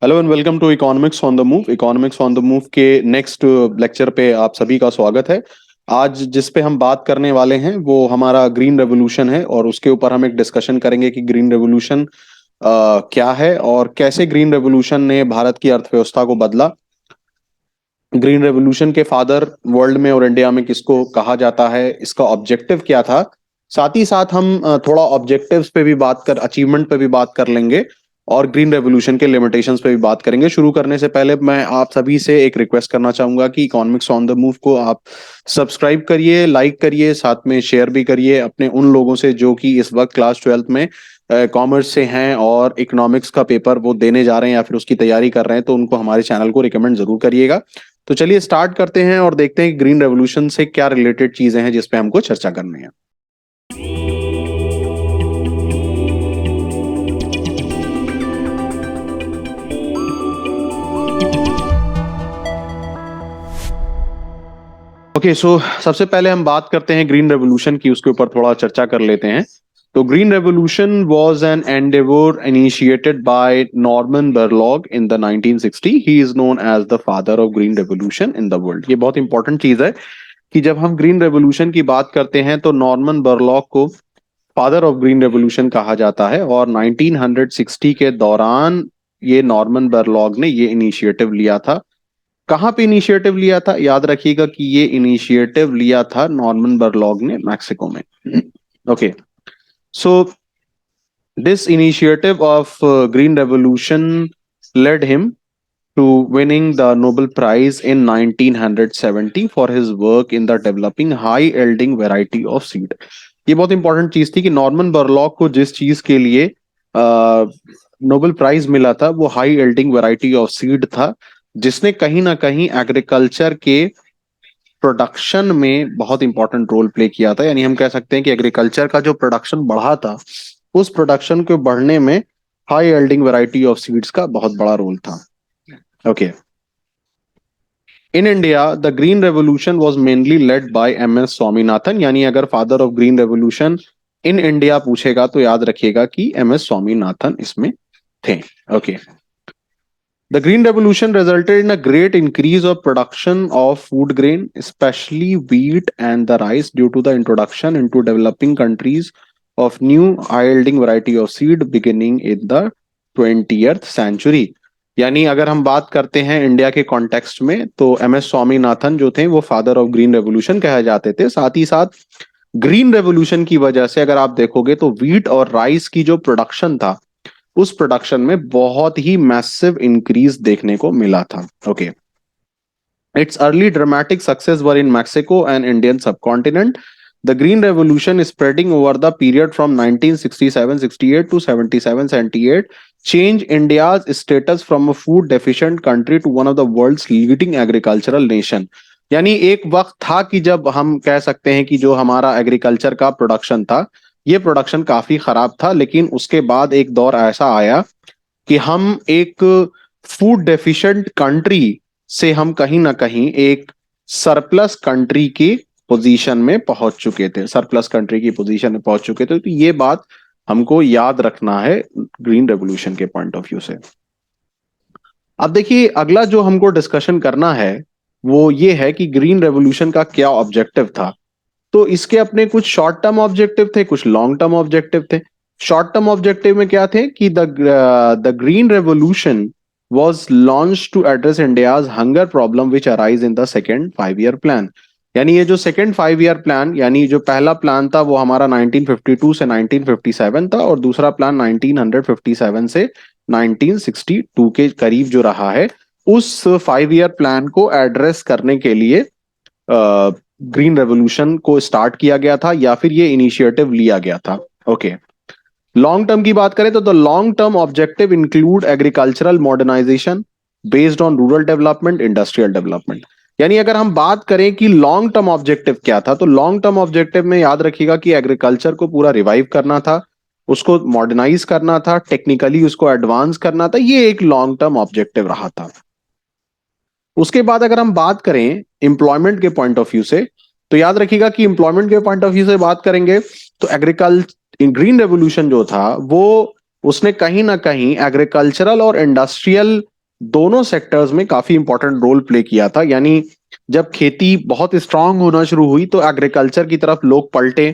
Hello and welcome to economics on the move. Economics on the move के next lecture पे आप सभी का स्वागत है। आज जिस पे हम बात करने वाले हैं वो हमारा ग्रीन रेवोल्यूशन है और उसके ऊपर हम एक डिस्कशन करेंगे कि ग्रीन रेवोल्यूशन क्या है और कैसे ग्रीन रेवोल्यूशन ने भारत की अर्थव्यवस्था को बदला। ग्रीन रेवोल्यूशन के फादर वर्ल्ड में और इंडिया में किसको कहा जाता है, इसका ऑब्जेक्टिव क्या था। साथ ही साथ हम थोड़ा ऑब्जेक्टिव्स पे भी बात कर, अचीवमेंट पे भी बात कर लेंगे और ग्रीन रेवोल्यूशन के लिमिटेशंस पे भी बात करेंगे। शुरू करने से पहले मैं आप सभी से एक रिक्वेस्ट करना चाहूंगा कि इकोनॉमिक्स ऑन द मूव को आप सब्सक्राइब करिए, लाइक करिए, साथ में शेयर भी करिए अपने उन लोगों से जो कि इस वक्त क्लास 12th में कॉमर्स से हैं और इकोनॉमिक्स का पेपर वो देने जा रहे हैं या फिर उसकी तैयारी कर रहे हैं, तो उनको हमारे चैनल को रिकमेंड जरूर करिएगा। तो चलिए स्टार्ट करते हैं और देखते हैं कि ग्रीन रेवोल्यूशन से क्या रिलेटेड चीजें हैं जिस पे हमको चर्चा करनी है। ओके सो सबसे पहले हम बात करते हैं ग्रीन रेवोल्यूशन की, उसके ऊपर थोड़ा चर्चा कर लेते हैं। तो green revolution was an endeavour initiated by Norman Borlaug in the 1960। He is known as the father of green revolution in the world. ये बहुत इंपॉर्टेंट चीज है कि जब हम ग्रीन रेवोल्यूशन की बात करते हैं तो नॉर्मन बोरलॉग को फादर ऑफ ग्रीन रेवोल्यूशन कहा जाता है और 1960 के दौरान ये नॉर्मन बोरलॉग ने ये इनिशिएटिव लिया था। कहाँ पे इनिशिएटिव लिया था? याद रखिएगा कि ये इनिशिएटिव लिया था नॉर्मन बोरलॉग ने मैक्सिको में। Okay, so this initiative of green revolution led him to winning the Nobel Prize in 1970 for his work in the developing high yielding variety of seed। ये बहुत इंपॉर्टेंट चीज थी कि Norman Borlaug को जिस चीज के लिए नोबेल प्राइज मिला था वो high yielding variety of seed था, जिसने कहीं ना कहीं एग्रीकल्चर के प्रोडक्शन में बहुत इंपॉर्टेंट रोल प्ले किया था। यानी हम कह सकते हैं कि एग्रीकल्चर का जो प्रोडक्शन बढ़ा था उस प्रोडक्शन को बढ़ने में high yielding variety of seeds का बहुत बड़ा रोल था। Okay, in India the green revolution was mainly led by M S Swaminathan. यानी अगर father of green revolution in India पूछेगा तो याद रखिएगा कि एम एस स्वामीनाथन इसमें थे। Okay, the green revolution resulted in a great increase of production of food grain, especially wheat and the rice, due to the introduction into developing countries of new high-yielding variety of seed beginning in the 20th century। यानी अगर हम बात करते हैं India के context में तो M S Swaminathan जो थे वो फादर ऑफ ग्रीन रेवोल्यूशन कहे जाते थे। साथ ही साथ ग्रीन रेवोल्यूशन की वजह से अगर आप देखोगे तो व्हीट और राइस की जो प्रोडक्शन था उस प्रोडक्शन में बहुत ही मैसिव इंक्रीज देखने को मिला था। Okay, it's early dramatic success were in Mexico and Indian subcontinent. The Green Revolution is spreading over the period from 1967-68 to 77-78 change India's status from a food deficient country to one of the world's leading agricultural nation। यानी एक वक्त था कि जब हम कह सकते हैं कि जो हमारा एग्रीकल्चर का प्रोडक्शन था ये प्रोडक्शन काफी खराब था, लेकिन उसके बाद एक दौर ऐसा आया कि हम एक फूड डेफिशिएंट कंट्री से हम कहीं ना कहीं एक सरप्लस कंट्री की पोजीशन में पहुंच चुके थे, सरप्लस कंट्री की पोजीशन में पहुंच चुके थे। तो ये बात हमको याद रखना है ग्रीन रेवोल्यूशन के पॉइंट ऑफ व्यू से। अब देखिए अगला जो हमको डिस्कशन करना है वो ये है कि ग्रीन रेवोल्यूशन का क्या ऑब्जेक्टिव था। तो इसके अपने कुछ शॉर्ट टर्म ऑब्जेक्टिव थे, कुछ लॉन्ग टर्म ऑब्जेक्टिव थे। शॉर्ट टर्म ऑब्जेक्टिव में क्या थे कि the green revolution was launched to address India's hunger problem which arise in the second 5 year plan। यानी ये जो सेकेंड 5 year प्लान, यानी जो पहला प्लान था वो हमारा 1952 से 1957 था और दूसरा प्लान 1957 से 1962 के करीब जो रहा है, उस 5 year प्लान को एड्रेस करने के लिए ग्रीन रेवोल्यूशन को स्टार्ट किया गया था या फिर ये इनिशिएटिव लिया गया था। ओके, लॉन्ग टर्म की बात करें तो the long term objective include agricultural modernisation based on rural development, industrial development. यानी अगर हम बात करें कि लॉन्ग टर्म ऑब्जेक्टिव क्या था तो लॉन्ग टर्म ऑब्जेक्टिव में याद रखिएगा कि एग्रीकल्चर को पूरा रिवाइव करना था, उसको मॉडर्नाइज करना था, टेक्निकली उसको एडवांस करना था। ये एक लॉन्ग टर्म ऑब्जेक्टिव रहा था। उसके बाद अगर हम बात करें एम्प्लॉयमेंट के पॉइंट ऑफ व्यू से तो याद रखिएगा कि एम्प्लॉयमेंट के पॉइंट ऑफ व्यू से बात करेंगे तो एग्रीकल्चर ग्रीन रेवोल्यूशन जो था वो उसने कहीं ना कहीं एग्रीकल्चरल और इंडस्ट्रियल दोनों सेक्टर्स में काफी इंपॉर्टेंट रोल प्ले किया था। यानी जब खेती बहुत स्ट्रांग होना शुरू हुई तो एग्रीकल्चर की तरफ लोग पलटे,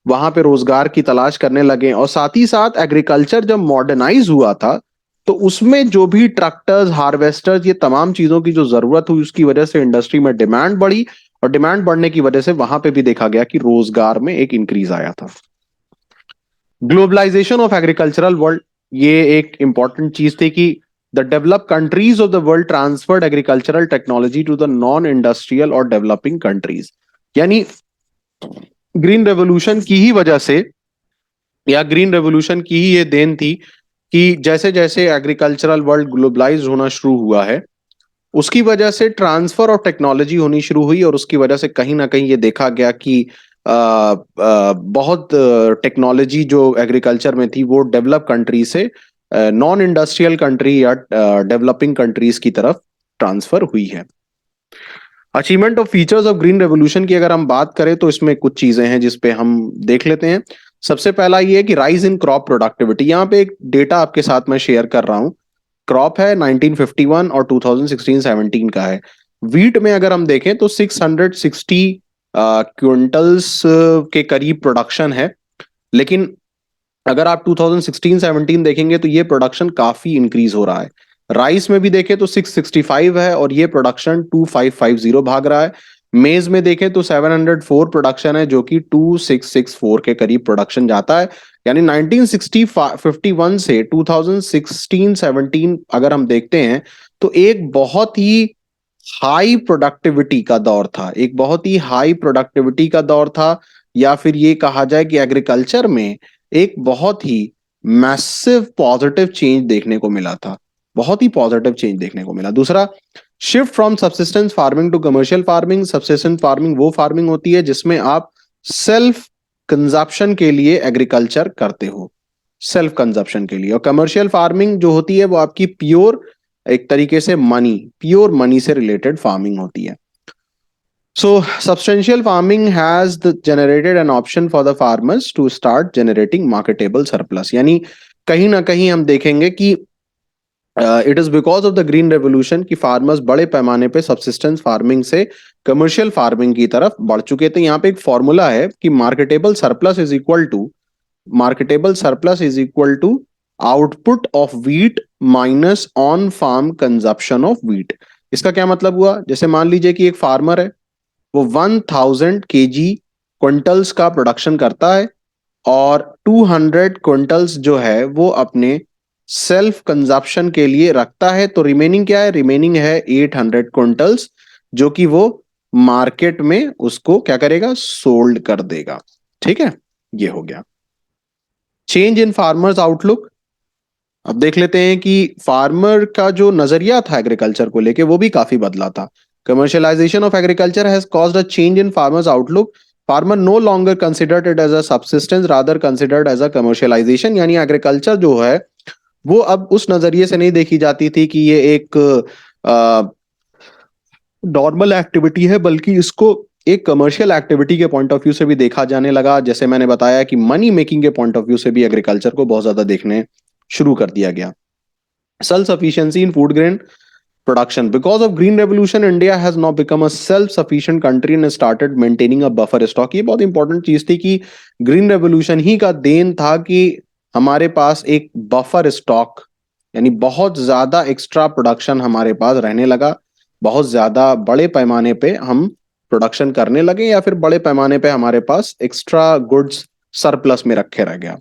वहां पे रोजगार की तलाश करने लगे। और साथ ही साथ एग्रीकल्चर जब मॉडर्नाइज हुआ था तो उसमें जो भी ट्रैक्टर्स, हार्वेस्टर्स, ये तमाम चीजों की जो जरूरत हुई उसकी वजह से इंडस्ट्री में डिमांड बढ़ी, और डिमांड बढ़ने की वजह से वहां पे भी देखा गया कि रोजगार में एक इंक्रीज आया था। ग्लोबलाइजेशन ऑफ एग्रीकल्चरल वर्ल्ड, ये एक इंपॉर्टेंट चीज थी कि the developed countries of the world transferred agricultural technology to the non industrial और डेवलपिंग कंट्रीज। यानी ग्रीन रेवोल्यूशन की ही वजह से, या ग्रीन रेवोल्यूशन की ही ये देन थी कि जैसे जैसे एग्रीकल्चरल वर्ल्ड ग्लोबलाइज होना शुरू हुआ है उसकी वजह से ट्रांसफर ऑफ टेक्नोलॉजी होनी शुरू हुई, और उसकी वजह से कहीं ना कहीं ये देखा गया कि बहुत टेक्नोलॉजी जो एग्रीकल्चर में थी वो डेवलप कंट्री से नॉन इंडस्ट्रियल कंट्री या डेवलपिंग कंट्रीज की तरफ ट्रांसफर हुई है। Achievement of features of green revolution की अगर हम बात करें तो इसमें कुछ चीजें हैं जिसपे हम देख लेते हैं। सबसे पहला ये है कि राइज इन क्रॉप प्रोडक्टिविटी। यहाँ पे एक डेटा आपके साथ मैं शेयर कर रहा हूँ। क्रॉप है 1951 और 2016-17 का है। वीट में अगर हम देखें तो 660 क्विंटल्स के करीब प्रोडक्शन है, लेकिन अगर आप 2016-17 देखेंगे तो ये प्रोडक्शन काफी इंक्रीज हो रहा है। राइस में भी देखें तो 665 है और ये प्रोडक्शन 2550 भाग रहा है। मेज में देखें तो 704 प्रोडक्शन है जो कि 2664 के करीब प्रोडक्शन जाता है। यानी 1951 से 2016-17 अगर हम देखते हैं तो एक बहुत ही हाई प्रोडक्टिविटी का दौर था, एक बहुत ही हाई प्रोडक्टिविटी का दौर था, या फिर ये कहा जाए कि एग्रीकल्चर में एक बहुत ही मैसिव पॉजिटिव चेंज देखने को मिला था, बहुत ही पॉजिटिव चेंज देखने को मिला। दूसरा, shift from subsistence farming to commercial farming. Subsistence farming वो फार्मिंग होती है जिसमें आप सेल्फ कंजप्शन के लिए एग्रीकल्चर करते हो, सेल्फ कंजप्शन के लिए। और कमर्शियल फार्मिंग जो होती है वो आपकी प्योर, एक तरीके से मनी, प्योर मनी से रिलेटेड फार्मिंग होती है। So substantial farming has generated an option for the farmers to start generating marketable surplus। यानी कहीं ना कहीं हम देखेंगे कि it is because of the green revolution कि फार्मर्स बड़े पैमाने पे सब्सिस्टेंस फार्मिंग से कमर्शियल फार्मिंग की तरफ बढ़ चुके थे। यहाँ पे एक फॉर्मूला है कि marketable surplus is equal to output of wheat minus on farm consumption of wheat. इसका क्या मतलब हुआ? जैसे मान लीजिए कि एक फार्मर है, वो 1000 kg क्विंटल्स का प्रोडक्शन करता है और 200 क्विंटल्स जो है वो अपने सेल्फ कंजप्शन के लिए रखता है। तो रिमेनिंग क्या है? रिमेनिंग है 800 क्विंटल्स, जो कि वो मार्केट में उसको क्या करेगा? सोल्ड कर देगा। ठीक है, ये हो गया। Change in farmers outlook. अब देख लेते हैं कि फार्मर का जो नजरिया था एग्रीकल्चर को लेके वो भी काफी बदला था। Commercialisation of agriculture has caused a change in farmers outlook. Farmer no longer considered it as a subsistence rather considered as a commercialisation. यानी एग्रीकल्चर जो है वो अब उस नजरिए से नहीं देखी जाती थी कि ये एक नॉर्मल एक्टिविटी है, बल्कि इसको एक कमर्शियल एक्टिविटी के पॉइंट ऑफ व्यू से भी देखा जाने लगा। जैसे मैंने बताया कि मनी मेकिंग के पॉइंट ऑफ व्यू से भी एग्रीकल्चर को बहुत ज्यादा देखने शुरू कर दिया गया। Self sufficiency in food grain production. Because of green revolution, India has now become a self-sufficient country and started maintaining a buffer stock. ये बहुत इंपॉर्टेंट चीज थी कि ग्रीन रेवोल्यूशन ही का देन था कि हमारे पास एक बफर स्टॉक, यानी बहुत ज्यादा एक्स्ट्रा प्रोडक्शन हमारे पास रहने लगा, बहुत ज्यादा बड़े पैमाने पे हम प्रोडक्शन करने लगे, या फिर बड़े पैमाने पे हमारे पास एक्स्ट्रा गुड्स सरप्लस में रखे रह गया।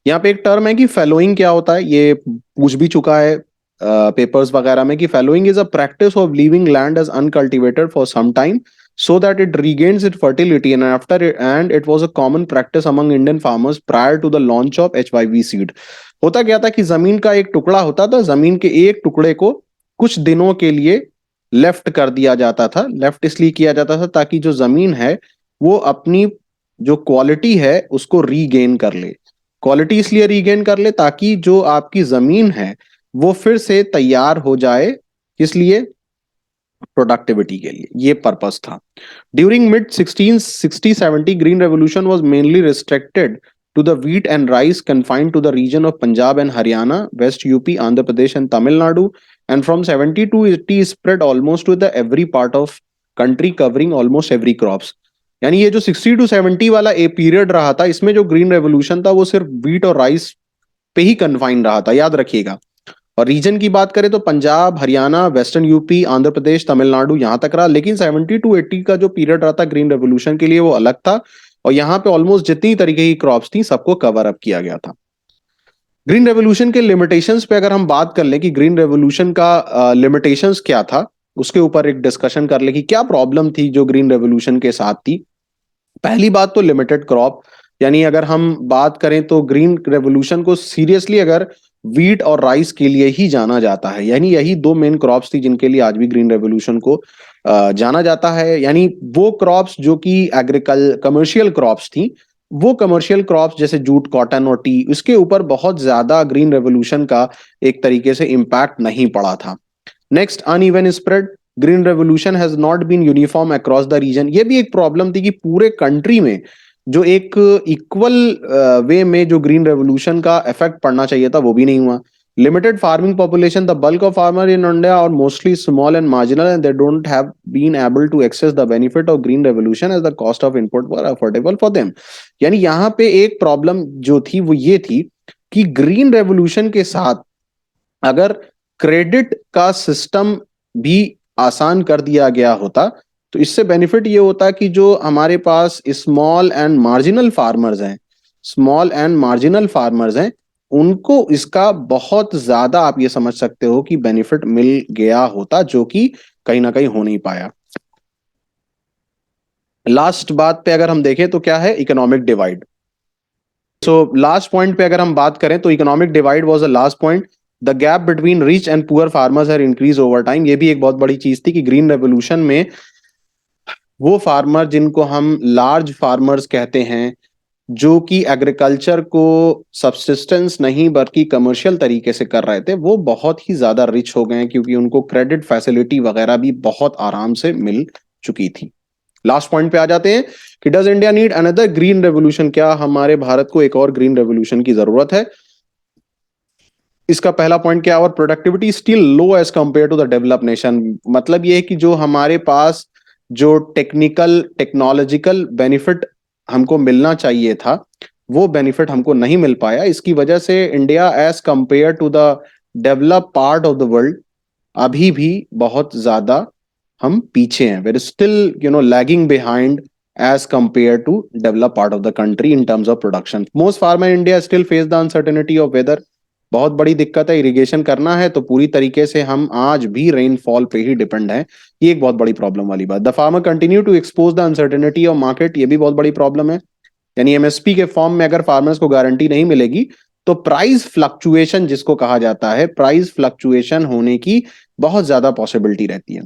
यहाँ पे एक टर्म है कि फैलोइंग क्या होता है, ये पूछ भी चुका है पेपर्स वगैरह में, कि fallowing is a practice of leaving land as uncultivated for some time so that it regains its fertility, and it was a common practice among Indian farmers prior to the launch of HYV seed। होता क्या था कि जमीन का एक टुकड़ा होता था, जमीन के एक टुकड़े को कुछ दिनों के लिए लेफ्ट कर दिया जाता था। लेफ्ट इसलिए किया जाता था ताकि जो जमीन है वो अपनी जो क्वालिटी है उसको रीगेन कर ले। क्वालिटी इसलिए रीगेन कर ले ताकि जो आपकी जमीन है वो फिर से तैयार हो जाए, इसलिए प्रोडक्टिविटी के लिए, ये पर्पस था। During mid 1660-70 green revolution was mainly restricted to the wheat and rice confined to the region of Punjab and Haryana, West UP, Andhra Pradesh and Tamil Nadu, and from 70 to 80 spread almost to the every part of country covering almost every crops. यानी ये जो 60 to 70 वाला a period रहा था, इसमें जो green revolution था वो सिर्फ वीट और राइस पे ही कन्फाइन रहा था, याद रखिएगा। और रीजन की बात करें तो पंजाब, हरियाणा, वेस्टर्न यूपी, आंध्र प्रदेश, तमिलनाडु यहां तक रहा। लेकिन 70 टू 80 का जो पीरियड रहा था ग्रीन रेवोल्यूशन के लिए वो अलग था, और यहाँ पे ऑलमोस्ट जितनी तरीके की क्रॉप्स थी सबको कवर अप किया गया था। ग्रीन रेवोल्यूशन के लिमिटेशंस पे अगर हम बात कर लें कि ग्रीन रेवोल्यूशन का लिमिटेशंस क्या था, उसके ऊपर एक डिस्कशन कर ले कि क्या प्रॉब्लम थी जो ग्रीन रेवोल्यूशन के साथ थी। पहली बात तो लिमिटेड क्रॉप, यानी अगर हम बात करें तो ग्रीन रेवोल्यूशन को सीरियसली अगर वीट और राइस के लिए ही जाना जाता है, यानी यही दो मेन क्रॉप्स थी जिनके लिए आज भी ग्रीन रेवोल्यूशन को जाना जाता है। यानी वो क्रॉप्स जो कि कमर्शियल क्रॉप्स थी, वो कमर्शियल क्रॉप्स जैसे जूट, कॉटन और टी, उसके ऊपर बहुत ज्यादा ग्रीन रेवोल्यूशन का एक तरीके से इम्पैक्ट नहीं पड़ा था। Next, uneven spread. Green revolution has not been uniform across the region. ये भी एक प्रॉब्लम थी कि पूरे कंट्री में जो एक इक्वल वे में जो ग्रीन रेवोल्यूशन का इफेक्ट पड़ना चाहिए था वो भी नहीं हुआ। Limited farming population, the bulk of farmer in India are mostly small and marginal and they don't have been able to access the benefit of green revolution as the cost of input were affordable for them. यानी यहाँ पे एक problem जो थी वो ये थी कि ग्रीन रेवोल्यूशन के साथ अगर क्रेडिट का सिस्टम भी आसान कर दिया गया होता तो इससे बेनिफिट ये होता कि जो हमारे पास स्मॉल एंड मार्जिनल फार्मर्स हैं, उनको इसका बहुत ज्यादा आप ये समझ सकते हो कि बेनिफिट मिल गया होता, जो कि कहीं ना कहीं हो नहीं पाया। लास्ट बात पे अगर हम देखें तो क्या है, economic divide. So last point पे अगर हम बात करें तो economic divide was the last point. The gap between rich and poor farmers have increase over time. ये भी एक बहुत बड़ी चीज थी कि ग्रीन रेवोल्यूशन में वो फार्मर जिनको हम लार्ज फार्मर्स कहते हैं, जो कि एग्रीकल्चर को सब्सिस्टेंस नहीं बल्कि कमर्शियल तरीके से कर रहे थे, वो बहुत ही ज्यादा रिच हो गए क्योंकि उनको क्रेडिट फैसिलिटी वगैरह भी बहुत आराम से मिल चुकी थी। लास्ट पॉइंट पे आ जाते हैं कि does India need another green revolution. क्या हमारे भारत को एक और ग्रीन रेवोल्यूशन की जरूरत है? इसका पहला पॉइंट क्या, और productivity still low as compare to the develop nation. मतलब ये है कि जो हमारे पास जो टेक्नोलॉजिकल बेनिफिट हमको मिलना चाहिए था वो बेनिफिट हमको नहीं मिल पाया। इसकी वजह से India as compare to the develop part of the world अभी भी बहुत ज्यादा हम पीछे हैं। We're still lagging behind as compare to develop part of the country in terms of production. Most farmer India still face the uncertainty of weather. बहुत बड़ी दिक्कत है, इरिगेशन करना है तो पूरी तरीके से हम आज भी रेनफॉल पे ही डिपेंड है। ये एक बहुत बड़ी प्रॉब्लम वाली बात। The farmer continue to expose the uncertainty of market. ये भी बहुत बड़ी प्रॉब्लम है। यानी एमएसपी के फॉर्म में अगर फार्मर्स को गारंटी नहीं मिलेगी तो प्राइस फ्लक्चुएशन जिसको कहा जाता है, प्राइस फ्लक्चुएशन होने की बहुत ज्यादा पॉसिबिलिटी रहती है।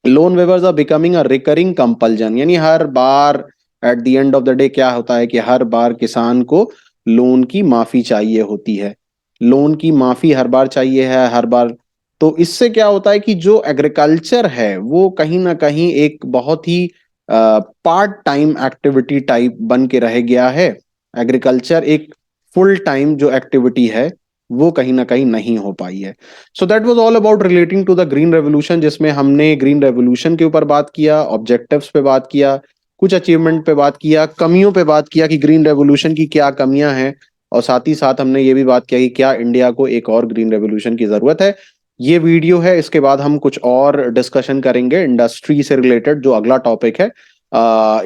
Loan waivers are becoming a recurring compulsion. यानी हर बार at the end of the day क्या होता है कि हर बार किसान को लोन की माफी चाहिए होती है। लोन की माफी हर बार चाहिए है, हर बार। तो इससे क्या होता है कि जो एग्रीकल्चर है वो कहीं ना कहीं एक बहुत ही पार्ट टाइम एक्टिविटी टाइप बन के रह गया है। एग्रीकल्चर एक फुल टाइम जो एक्टिविटी है वो कहीं ना कहीं नहीं हो पाई है। So that was all about relating to the green revolution, जिसमें हमने ग्रीन रेवोल्यूशन के ऊपर बात किया, ऑब्जेक्टिव्स पे बात किया, कुछ अचीवमेंट पे बात किया, कमियों पे बात किया कि ग्रीन रेवोल्यूशन की क्या कमियां हैं, और साथ ही साथ हमने ये भी बात किया कि क्या इंडिया को एक और ग्रीन रेवोल्यूशन की जरूरत है। ये वीडियो है, इसके बाद हम कुछ और डिस्कशन करेंगे इंडस्ट्री से रिलेटेड, जो अगला टॉपिक है।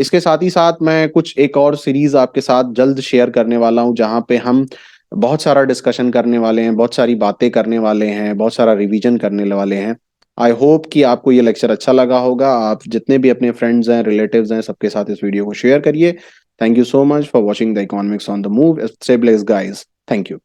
इसके साथ ही साथ मैं कुछ एक और सीरीज आपके साथ जल्द शेयर करने वाला हूं, जहां पे हम बहुत सारा डिस्कशन करने वाले हैं, बहुत सारी बातें करने वाले हैं, बहुत सारा रिवीजन करने वाले हैं। आई होप कि आपको ये लेक्चर अच्छा लगा होगा। आप जितने भी अपने फ्रेंड्स हैं, रिलेटिव्स हैं, सबके साथ इस वीडियो को शेयर करिए। Thank you so much for watching the Economics on the Move. Stay blessed, guys. Thank you.